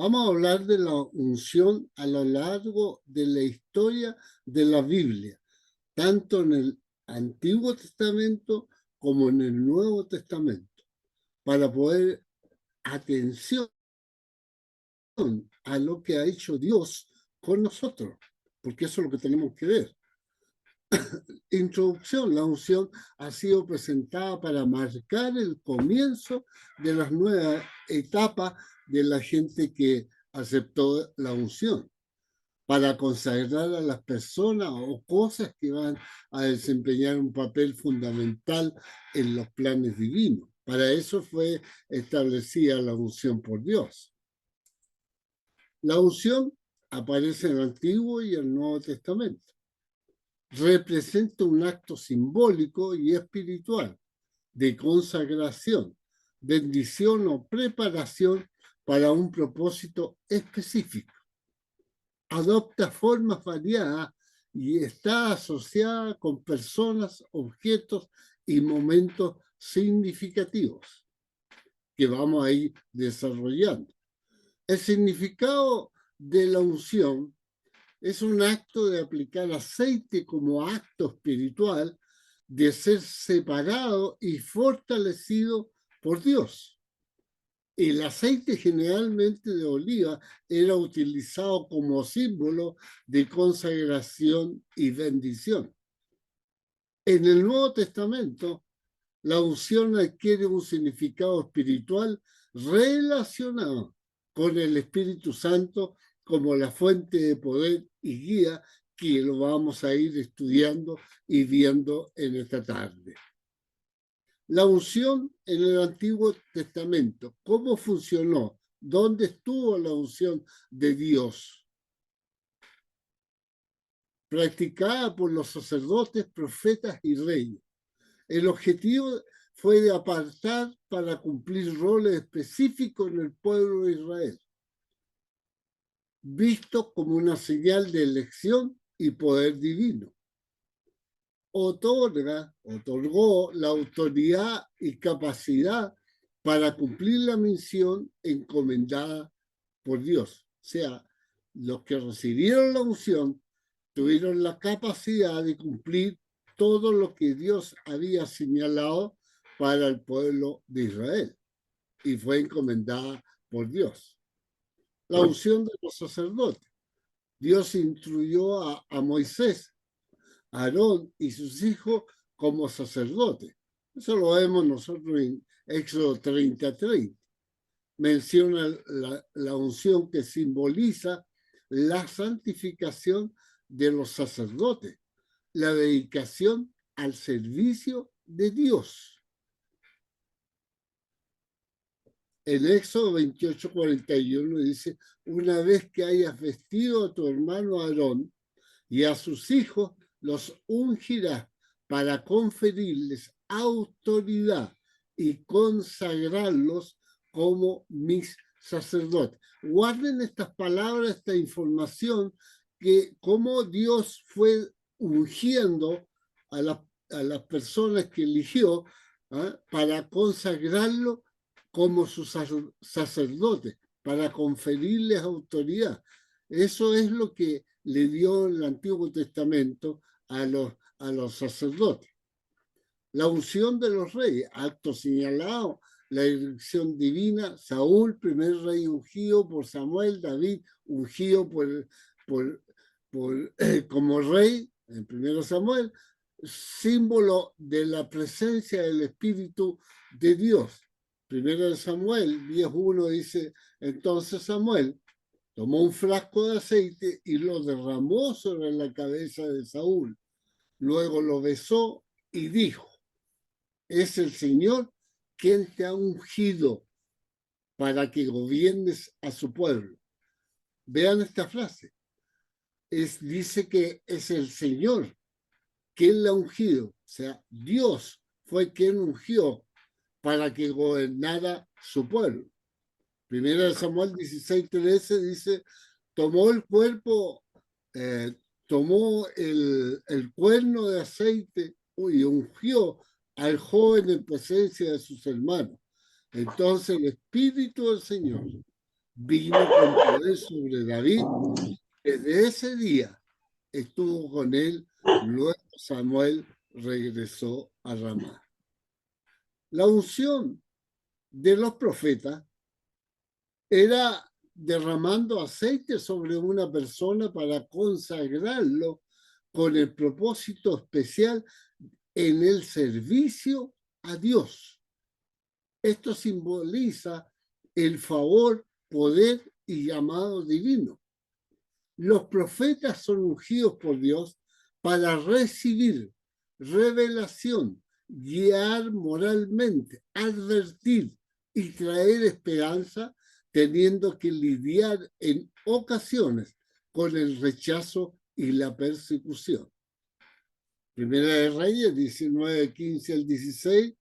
Vamos a hablar de la unción a lo largo de la historia de la Biblia, tanto en el Antiguo Testamento como en el Nuevo Testamento, para poder atención a lo que ha hecho Dios con nosotros, porque eso es lo que tenemos que ver. Introducción, la unción ha sido presentada para marcar el comienzo de las nuevas etapas de la gente que aceptó la unción, para consagrar a las personas o cosas que van a desempeñar un papel fundamental en los planes divinos. Para eso fue establecida la unción por Dios. La unción aparece en el Antiguo y el Nuevo Testamento. Representa un acto simbólico y espiritual de consagración, bendición o preparación para un propósito específico. Adopta formas variadas y está asociada con personas, objetos y momentos significativos que vamos a ir desarrollando. El significado de la unción es un acto de aplicar aceite como acto espiritual, de ser separado y fortalecido por Dios. El aceite generalmente de oliva era utilizado como símbolo de consagración y bendición. En el Nuevo Testamento, la unción adquiere un significado espiritual relacionado con el Espíritu Santo como la fuente de poder y guía, que lo vamos a ir estudiando y viendo en esta tarde. La unción en el Antiguo Testamento, ¿cómo funcionó? ¿Dónde estuvo la unción de Dios? Practicada por los sacerdotes, profetas y reyes. El objetivo fue de apartar para cumplir roles específicos en el pueblo de Israel, visto como una señal de elección y poder divino. Otorgó la autoridad y capacidad para cumplir la misión encomendada por Dios. O sea, los que recibieron la unción tuvieron la capacidad de cumplir todo lo que Dios había señalado para el pueblo de Israel y fue encomendada por Dios. La unción de los sacerdotes. Dios instruyó a Moisés, a Aarón y sus hijos como sacerdotes. Eso lo vemos nosotros en Éxodo 30:30. Menciona la unción que simboliza la santificación de los sacerdotes, la dedicación al servicio de Dios. En Éxodo 28:41 dice: una vez que hayas vestido a tu hermano Aarón y a sus hijos, los ungirás para conferirles autoridad y consagrarlos como mis sacerdotes. Guarden estas palabras, esta información, que cómo Dios fue ungiendo a las personas que eligió para consagrarlo como sus sacerdotes, para conferirles autoridad. Eso es lo que le dio el Antiguo Testamento a los sacerdotes. La unción de los reyes, acto señalado, la elección divina, Saúl, primer rey ungido por Samuel, David, ungido como rey, en 1 Samuel, símbolo de la presencia del Espíritu de Dios. 1 Samuel 10:1 dice: entonces Samuel tomó un frasco de aceite y lo derramó sobre la cabeza de Saúl. Luego lo besó y dijo: es el Señor quien te ha ungido para que gobiernes a su pueblo. Vean esta frase. Dice que es el Señor quien la ha ungido. O sea, Dios fue quien ungió para que gobernara su pueblo. 1 Samuel 16:13 dice: tomó el cuerpo, tomó el cuerno de aceite y ungió al joven en presencia de sus hermanos. Entonces el Espíritu del Señor vino con poder sobre David. Desde ese día estuvo con él, luego Samuel regresó a Ramá. La unción de los profetas era derramando aceite sobre una persona para consagrarlo con el propósito especial en el servicio a Dios. Esto simboliza el favor, poder y llamado divino. Los profetas son ungidos por Dios para recibir revelación, guiar moralmente, advertir y traer esperanza, teniendo que lidiar en ocasiones con el rechazo y la persecución. Primera de Reyes 19, 15 al 16.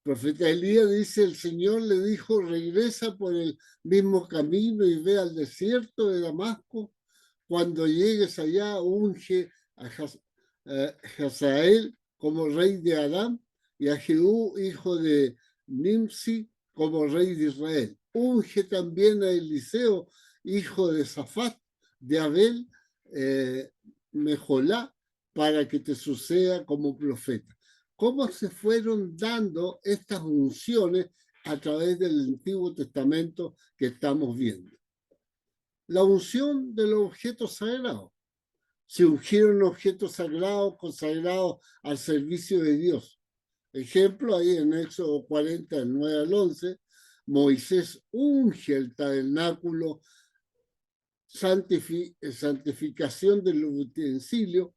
Profeta Elías dice: el Señor le dijo, regresa por el mismo camino y ve al desierto de Damasco. Cuando llegues allá, unge a Hazael como rey de Aram y a Jehú, hijo de Nimsi, como rey de Israel. Unge también a Eliseo, hijo de Safat, de Abel, Mejolá, para que te suceda como profeta. ¿Cómo se fueron dando estas unciones a través del Antiguo Testamento que estamos viendo? La unción de los objetos sagrados. Se ungieron objetos sagrados consagrados al servicio de Dios. Ejemplo, ahí en Éxodo 40, 9 al 11, Moisés unge el tabernáculo, santificación del utensilio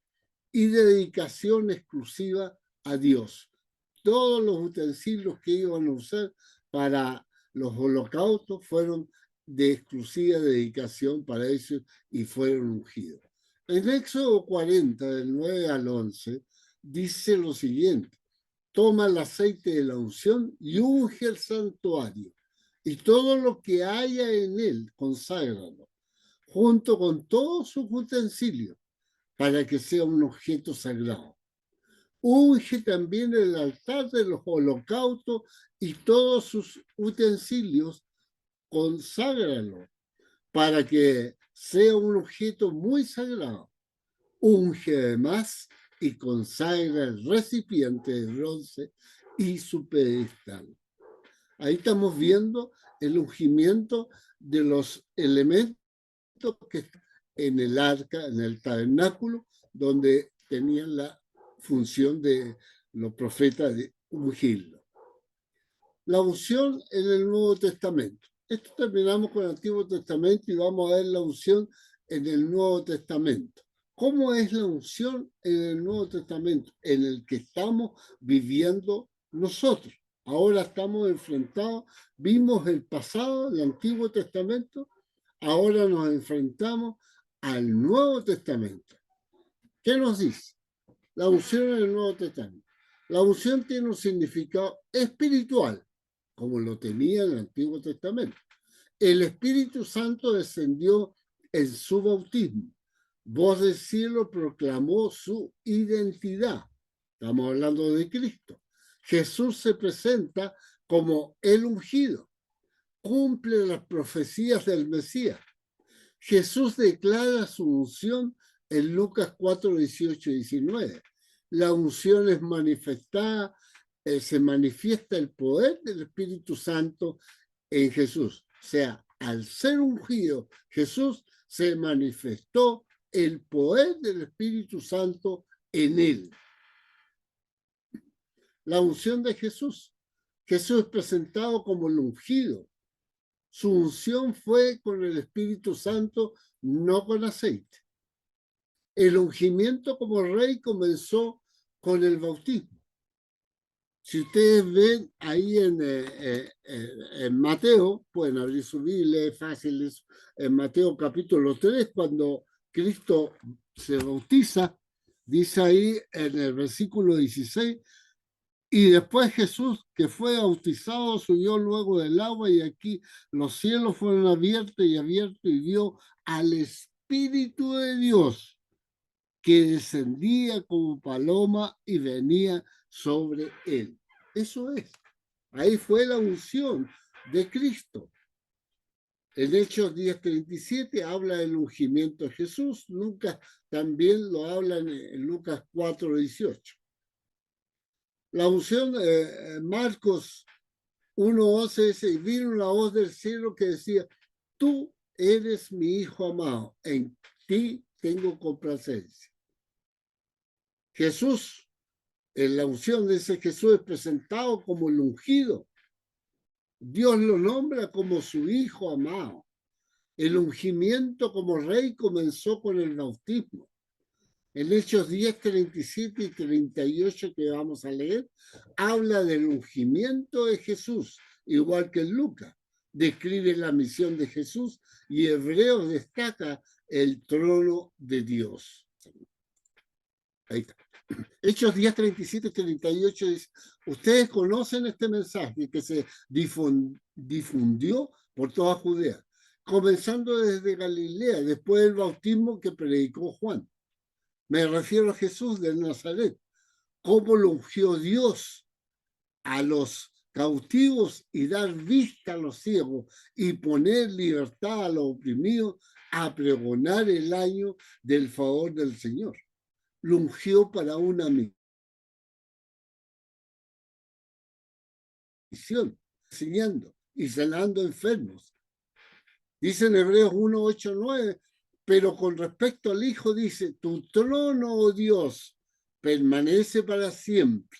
y dedicación exclusiva a Dios. Todos los utensilios que iban a usar para los holocaustos fueron de exclusiva dedicación para ellos y fueron ungidos. En Éxodo 40, del 9 al 11, dice lo siguiente: toma el aceite de la unción y unge el santuario, y todo lo que haya en él, conságralo, junto con todos sus utensilios, para que sea un objeto sagrado. Unge también el altar de los holocaustos y todos sus utensilios, conságralo, para que sea un objeto muy sagrado. Unge además y consagra el recipiente de bronce y su pedestal. Ahí estamos viendo el ungimiento de los elementos que están en el arca, en el tabernáculo, donde tenían la función de los profetas de ungirlo. La unción en el Nuevo Testamento. Esto terminamos con el Antiguo Testamento y vamos a ver la unción en el Nuevo Testamento. ¿Cómo es la unción en el Nuevo Testamento? En el que estamos viviendo nosotros. Ahora estamos enfrentados, vimos el pasado del Antiguo Testamento, ahora nos enfrentamos al Nuevo Testamento. ¿Qué nos dice? La unción en el Nuevo Testamento. La unción tiene un significado espiritual, como lo tenía en el Antiguo Testamento. El Espíritu Santo descendió en su bautismo. Voz del cielo proclamó su identidad. Estamos hablando de Cristo. Jesús se presenta como el ungido. Cumple las profecías del Mesías. Jesús declara su unción en Lucas 4, 18 y 19. La unción es manifestada, se manifiesta el poder del Espíritu Santo en Jesús. O sea, al ser ungido Jesús, se manifestó el poder del Espíritu Santo en él. La unción de Jesús. Jesús es presentado como el ungido. Su unción fue con el Espíritu Santo, no con aceite. El ungimiento como rey comenzó con el bautismo. Si ustedes ven ahí en Mateo, pueden abrir su Biblia, es fácil eso, en Mateo capítulo 3, cuando Cristo se bautiza, dice ahí en el versículo 16, y después Jesús, que fue bautizado, subió luego del agua, y aquí los cielos fueron abiertos y vio al Espíritu de Dios, que descendía como paloma y venía sobre él. Eso es. Ahí fue la unción de Cristo. En Hechos 10:37 habla del ungimiento de Jesús. Lucas también lo habla en Lucas 4:18. La unción, Marcos 1:11 dice, y vino una voz del cielo que decía, tú eres mi hijo amado, en ti tengo complacencia. Jesús, en la unción dice, Jesús es presentado como el ungido. Dios lo nombra como su hijo amado. El ungimiento como rey comenzó con el bautismo. En Hechos 10:37 y 38 que vamos a leer, habla del ungimiento de Jesús, igual que en Lucas. Describe la misión de Jesús y Hebreos destaca el trono de Dios. Ahí está. Hechos 10:37 y 38 dice, ustedes conocen este mensaje que se difundió por toda Judea, comenzando desde Galilea, después del bautismo que predicó Juan. Me refiero a Jesús de Nazaret, cómo lo ungió Dios a los cautivos y dar vista a los ciegos y poner libertad a los oprimidos, a pregonar el año del favor del Señor. Lo ungió para una misión, enseñando y sanando enfermos. Dice en Hebreos 1:8-9, pero con respecto al Hijo dice, tu trono, oh Dios, permanece para siempre.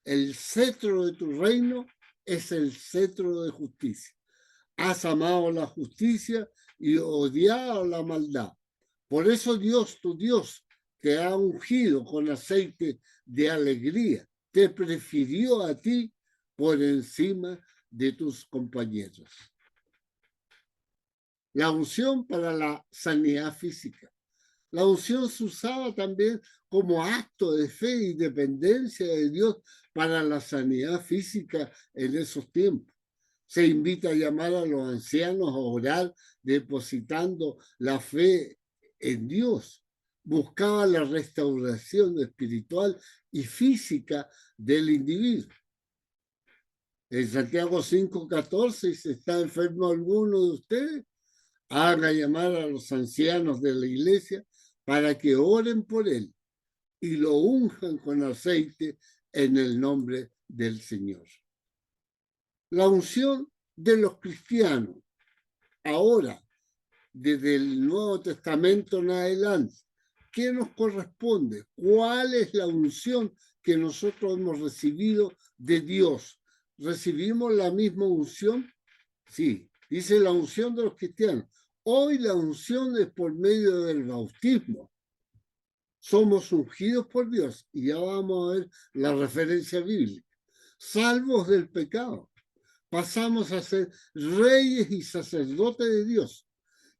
El cetro de tu reino es el cetro de justicia. Has amado la justicia y odiado la maldad. Por eso Dios, tu Dios, te ha ungido con aceite de alegría. Te prefirió a ti por encima de tus compañeros. La unción para la sanidad física. La unción se usaba también como acto de fe y dependencia de Dios para la sanidad física en esos tiempos. Se invita a llamar a los ancianos a orar depositando la fe en Dios. Buscaba la restauración espiritual y física del individuo. En Santiago 5:14, si está enfermo alguno de ustedes, haga llamar a los ancianos de la iglesia para que oren por él y lo unjan con aceite en el nombre del Señor. La unción de los cristianos, ahora, desde el Nuevo Testamento en adelante, ¿qué nos corresponde? ¿Cuál es la unción que nosotros hemos recibido de Dios? ¿Recibimos la misma unción? Sí, dice la unción de los cristianos. Hoy la unción es por medio del bautismo. Somos ungidos por Dios y ya vamos a ver la referencia bíblica. Salvos del pecado. Pasamos a ser reyes y sacerdotes de Dios.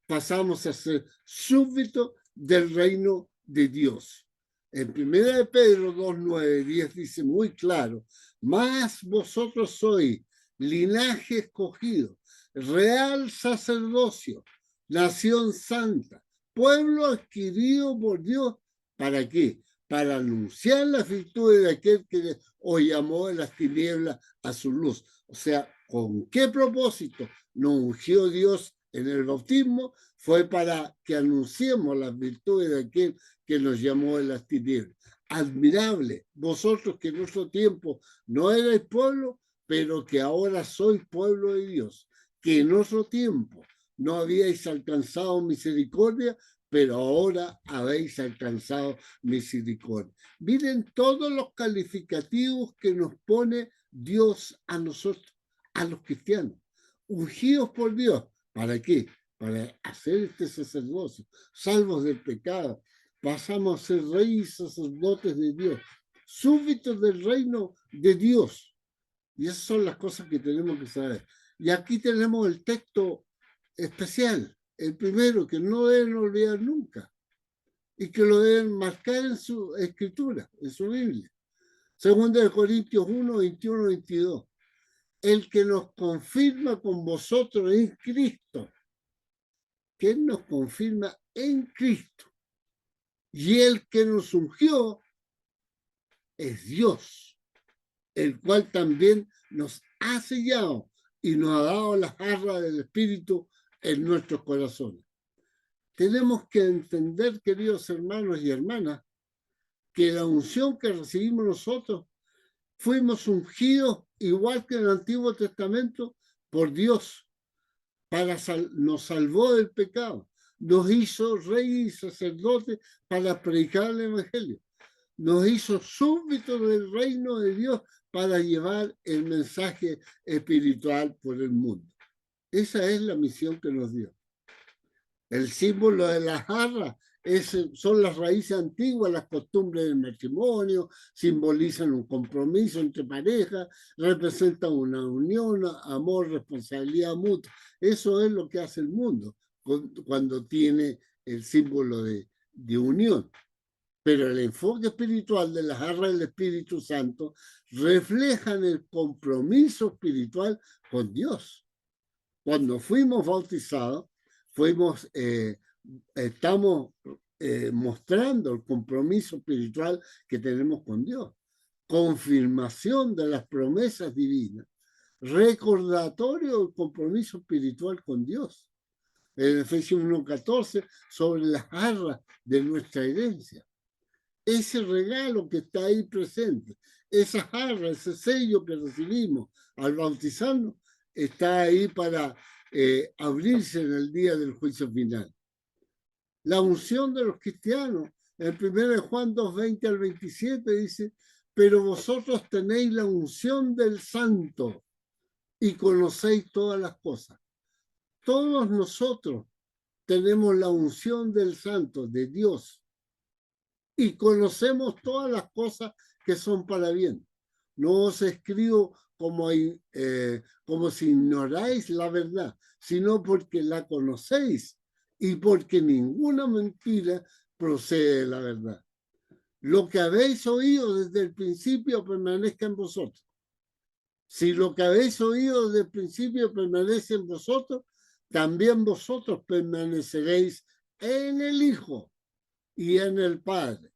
Pasamos a ser súbditos del reino de Dios. En 1 de Pedro 2:9-10 dice muy claro, mas vosotros sois linaje escogido, real sacerdocio, nación santa, pueblo adquirido por Dios. ¿Para qué? Para anunciar las virtudes de aquel que os llamó de las tinieblas a su luz. O sea, ¿con qué propósito nos ungió Dios en el bautismo? Fue para que anunciemos las virtudes de aquel que nos llamó de las tinieblas. Admirable, vosotros que en nuestro tiempo no erais pueblo, pero que ahora sois pueblo de Dios, que en otro tiempo no habíais alcanzado misericordia, pero ahora habéis alcanzado misericordia. Miren todos los calificativos que nos pone Dios a nosotros, a los cristianos, ungidos por Dios. ¿Para qué? Para hacer este sacerdocio, salvos del pecado. Pasamos a ser reyes y sacerdotes de Dios, súbditos del reino de Dios. Y esas son las cosas que tenemos que saber. Y aquí tenemos el texto especial, el primero que no deben olvidar nunca y que lo deben marcar en su escritura, en su Biblia. Segunda de Corintios 1:21-22. El que nos confirma con vosotros en Cristo. ¿Quién nos confirma en Cristo? Y el que nos ungió es Dios, el cual también nos ha sellado y nos ha dado las arras del Espíritu en nuestros corazones. Tenemos que entender, queridos hermanos y hermanas, que la unción que recibimos nosotros, fuimos ungidos, igual que en el Antiguo Testamento, por Dios, nos salvó del pecado, nos hizo rey y sacerdote para predicar el Evangelio, nos hizo súbditos del reino de Dios para llevar el mensaje espiritual por el mundo. Esa es la misión que nos dio. El símbolo de la jarra son las raíces antiguas, las costumbres del matrimonio, simbolizan un compromiso entre parejas, representan una unión, amor, responsabilidad mutua. Eso es lo que hace el mundo cuando tiene el símbolo de unión. Pero el enfoque espiritual de las jarras del Espíritu Santo reflejan el compromiso espiritual con Dios. Cuando fuimos bautizados, estamos mostrando el compromiso espiritual que tenemos con Dios, confirmación de las promesas divinas, recordatorio del compromiso espiritual con Dios. En Efesios 1:14, sobre las arras de nuestra herencia. Ese regalo que está ahí presente, esa jarra, ese sello que recibimos al bautizarnos, está ahí para abrirse en el día del juicio final. La unción de los cristianos, en 1 Juan 2:20 al 27 dice, pero vosotros tenéis la unción del Santo y conocéis todas las cosas. Todos nosotros tenemos la unción del Santo, de Dios, y conocemos todas las cosas que son para bien. No os escribo como si ignoráis la verdad, sino porque la conocéis y porque ninguna mentira procede de la verdad. Lo que habéis oído desde el principio permanezca en vosotros. Si lo que habéis oído desde el principio permanece en vosotros, también vosotros permaneceréis en el Hijo y en el Padre.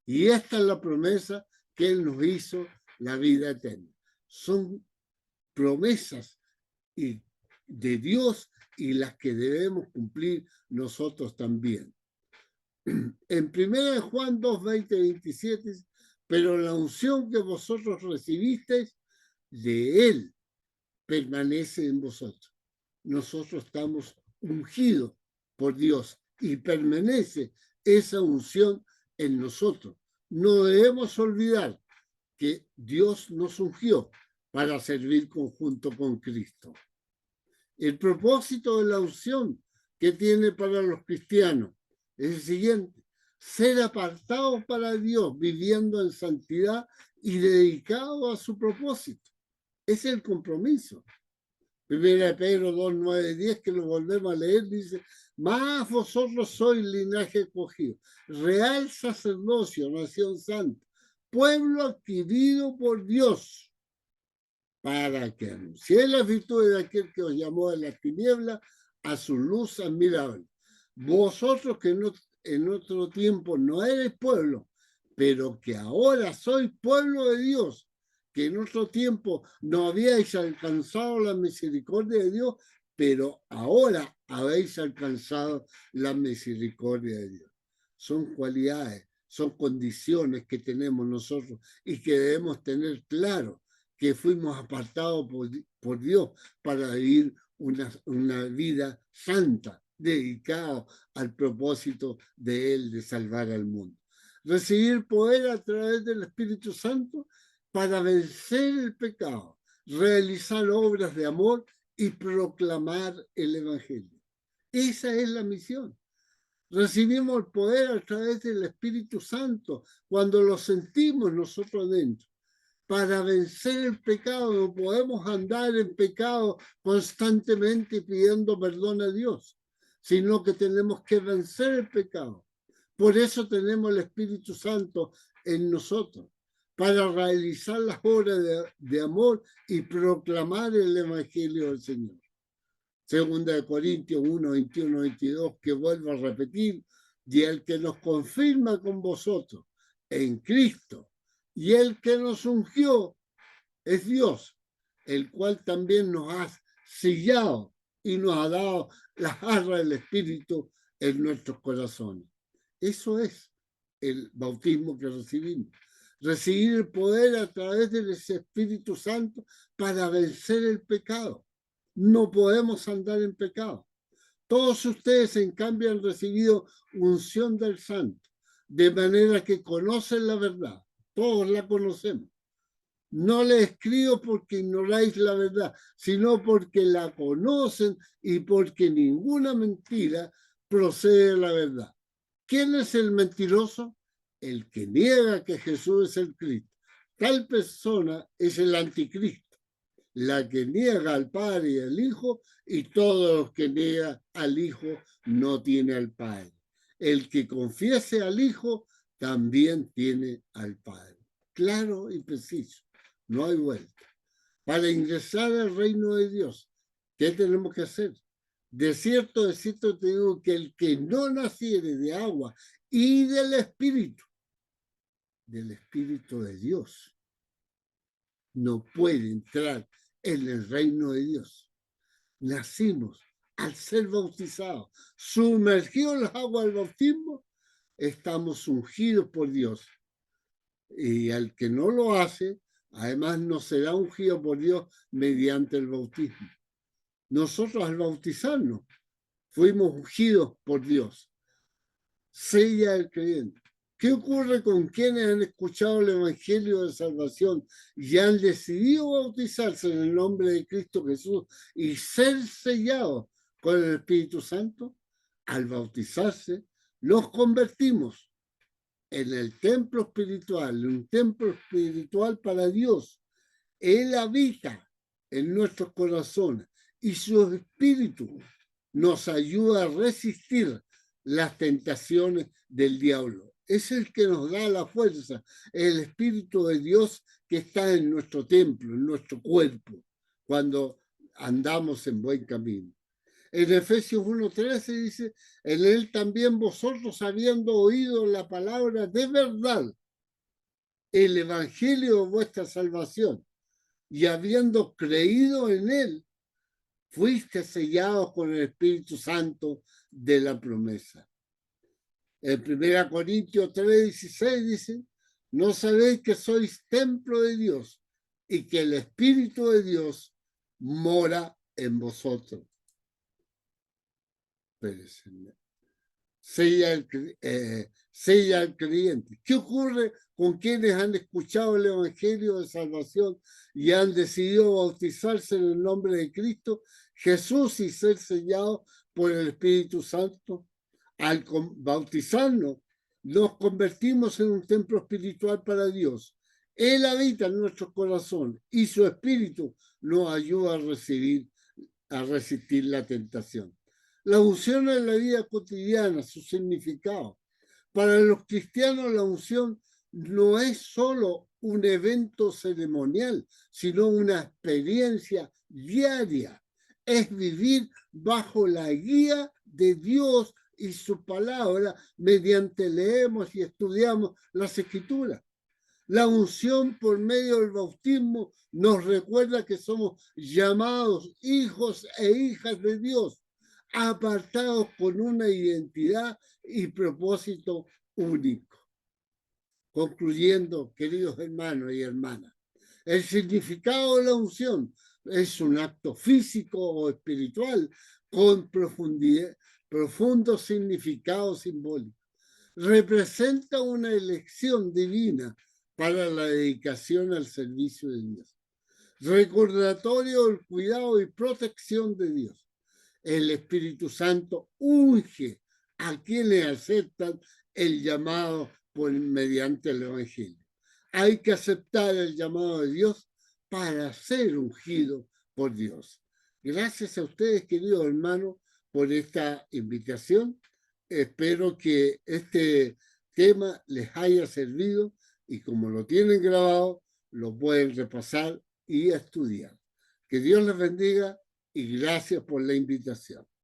Y esta es la promesa que Él nos hizo, la vida eterna. Son promesas de Dios y las que debemos cumplir nosotros también. En 1 Juan 2:20-27, pero la unción que vosotros recibisteis de Él permanece en vosotros. Nosotros estamos ungidos por Dios y permanece esa unción en nosotros. No debemos olvidar que Dios nos ungió para servir conjunto con Cristo. El propósito de la unción que tiene para los cristianos es el siguiente: ser apartados para Dios, viviendo en santidad y dedicados a su propósito. Ese es el compromiso. Primera Pedro 2:9-10, que lo volvemos a leer, dice, mas vosotros sois linaje escogido, real sacerdocio, nación santa, pueblo adquirido por Dios, para que anunciéis las virtudes de aquel que os llamó de las tinieblas a su luz admirable. Vosotros que en otro tiempo no eres pueblo, pero que ahora sois pueblo de Dios, que en otro tiempo no habíais alcanzado la misericordia de Dios, pero ahora habéis alcanzado la misericordia de Dios. Son cualidades, son condiciones que tenemos nosotros y que debemos tener claro, que fuimos apartados por Dios para vivir una vida santa, dedicada al propósito de Él de salvar al mundo. Recibir poder a través del Espíritu Santo para vencer el pecado, realizar obras de amor y proclamar el Evangelio. Esa es la misión. Recibimos el poder a través del Espíritu Santo cuando lo sentimos nosotros dentro. Para vencer el pecado, no podemos andar en pecado constantemente pidiendo perdón a Dios, sino que tenemos que vencer el pecado. Por eso tenemos el Espíritu Santo en nosotros, para realizar las obras de amor y proclamar el Evangelio del Señor. Segunda de Corintios 1:21-22, que vuelvo a repetir, y el que nos confirma con vosotros en Cristo, y el que nos ungió es Dios, el cual también nos ha sellado y nos ha dado las arras del Espíritu en nuestros corazones. Eso es el bautismo que recibimos. Recibir el poder a través del Espíritu Santo para vencer el pecado. No podemos andar en pecado. Todos ustedes, en cambio, han recibido unción del Santo, de manera que conocen la verdad. Todos la conocemos. No le escribo porque ignoráis la verdad, sino porque la conocen y porque ninguna mentira procede de la verdad. ¿Quién es el mentiroso? El que niega que Jesús es el Cristo. Tal persona es el anticristo, la que niega al Padre y al Hijo, y todos los que niegan al Hijo no tiene al Padre. El que confiese al Hijo también tiene al Padre. Claro y preciso, no hay vuelta. Para ingresar al reino de Dios, ¿qué tenemos que hacer? De cierto te digo que el que no naciere de agua y del Espíritu de Dios, no puede entrar en el reino de Dios. Nacimos al ser bautizados, sumergidos en las aguas del bautismo, estamos ungidos por Dios. Y al que no lo hace, además no será ungido por Dios mediante el bautismo. Nosotros al bautizarnos fuimos ungidos por Dios. Sella el creyente. ¿Qué ocurre con quienes han escuchado el Evangelio de Salvación y han decidido bautizarse en el nombre de Cristo Jesús y ser sellados con el Espíritu Santo? Al bautizarse, los convertimos en el templo espiritual, un templo espiritual para Dios. Él habita en nuestros corazones y su espíritu nos ayuda a resistir las tentaciones del diablo. Es el que nos da la fuerza, el Espíritu de Dios que está en nuestro templo, en nuestro cuerpo, cuando andamos en buen camino. En Efesios 1:13 dice, en él también vosotros, habiendo oído la palabra de verdad, el evangelio de vuestra salvación, y habiendo creído en él, fuiste sellados con el Espíritu Santo de la promesa. En 1 Corintios 3:16 dice, no sabéis que sois templo de Dios y que el Espíritu de Dios mora en vosotros. Sella el creyente. ¿Qué ocurre con quienes han escuchado el Evangelio de Salvación y han decidido bautizarse en el nombre de Cristo Jesús y ser sellados por el Espíritu Santo? Al bautizarnos, nos convertimos en un templo espiritual para Dios. Él habita en nuestro corazón y su Espíritu nos ayuda a resistir la tentación. La unción en la vida cotidiana, su significado. Para los cristianos la unción no es solo un evento ceremonial, sino una experiencia diaria. Es vivir bajo la guía de Dios y su palabra mediante leemos y estudiamos las Escrituras. La unción por medio del bautismo nos recuerda que somos llamados hijos e hijas de Dios, apartados con una identidad y propósito único. Concluyendo, queridos hermanos y hermanas, el significado de la unción es un acto físico o espiritual con profundo significado simbólico. Representa una elección divina para la dedicación al servicio de Dios. Recordatorio del cuidado y protección de Dios. El Espíritu Santo unge a quienes aceptan el llamado mediante el Evangelio. Hay que aceptar el llamado de Dios para ser ungido por Dios. Gracias a ustedes, queridos hermanos, por esta invitación. Espero que este tema les haya servido y como lo tienen grabado, lo pueden repasar y estudiar. Que Dios les bendiga y gracias por la invitación.